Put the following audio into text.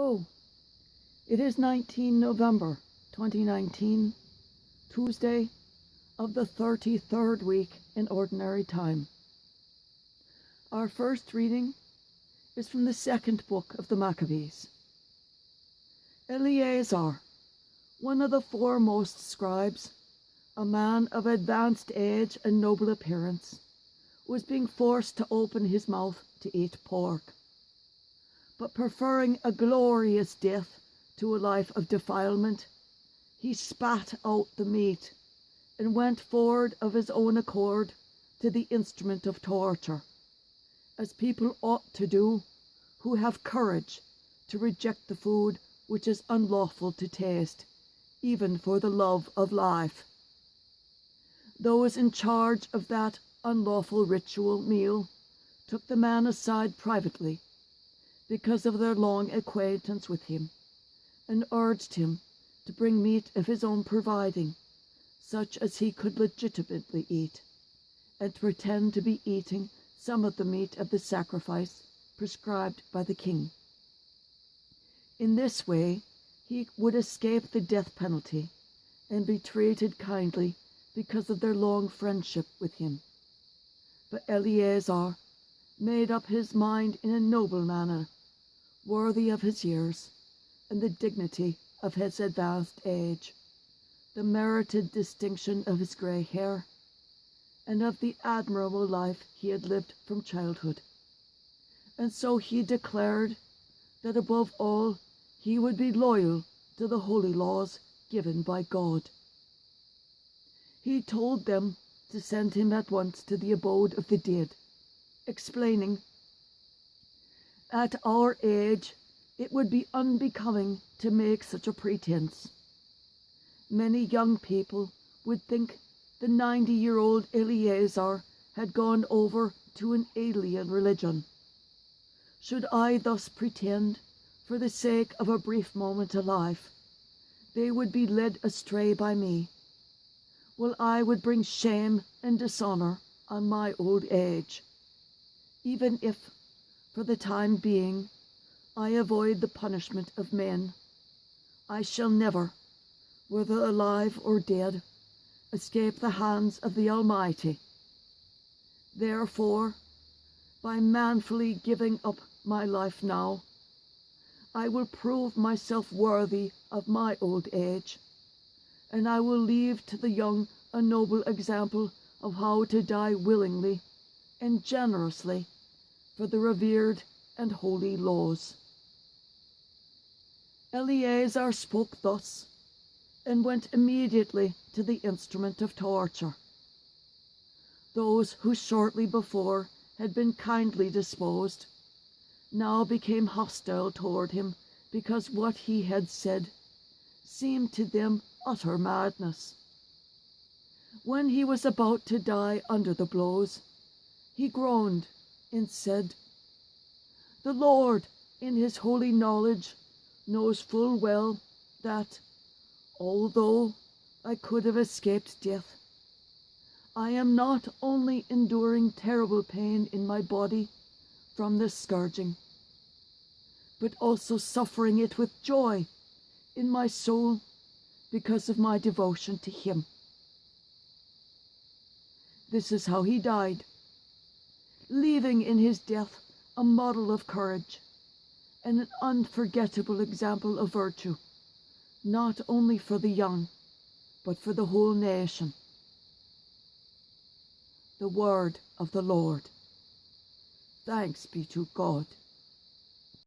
Hello, it is 19 November 2019, Tuesday of the 33rd week in Ordinary Time. Our first reading is from the second book of the Maccabees. Eleazar, one of the foremost scribes, a man of advanced age and noble appearance, was being forced to open his mouth to eat pork. But preferring a glorious death to a life of defilement, he spat out the meat and went forward of his own accord to the instrument of torture, as people ought to do who have courage to reject the food which is unlawful to taste, even for the love of life. Those in charge of that unlawful ritual meal took the man aside privately, because of their long acquaintance with him, and urged him to bring meat of his own providing, such as he could legitimately eat, and to pretend to be eating some of the meat of the sacrifice prescribed by the king. In this way, he would escape the death penalty and be treated kindly because of their long friendship with him. But Eleazar made up his mind in a noble manner, worthy of his years and the dignity of his advanced age, the merited distinction of his grey hair, and of the admirable life he had lived from childhood. And so he declared that above all he would be loyal to the holy laws given by God. He told them to send him at once to the abode of the dead, explaining, "At our age, it would be unbecoming to make such a pretense. Many young people would think the 90-year-old Eleazar had gone over to an alien religion. Should I thus pretend, for the sake of a brief moment of life, they would be led astray by me, while I would bring shame and dishonor on my old age. Even if, for the time being, I avoid the punishment of men, I shall never, whether alive or dead, escape the hands of the Almighty. Therefore, by manfully giving up my life now, I will prove myself worthy of my old age, and I will leave to the young a noble example of how to die willingly and generously for the revered and holy laws." Eleazar spoke thus, and went immediately to the instrument of torture. Those who shortly before had been kindly disposed now became hostile toward him, because what he had said seemed to them utter madness. When he was about to die under the blows, he groaned and said, "The Lord, in his holy knowledge, knows full well that, although I could have escaped death, I am not only enduring terrible pain in my body from this scourging, but also suffering it with joy in my soul because of my devotion to him." This is how he died, leaving in his death a model of courage and an unforgettable example of virtue, not only for the young, but for the whole nation. The word of the Lord. Thanks be to God.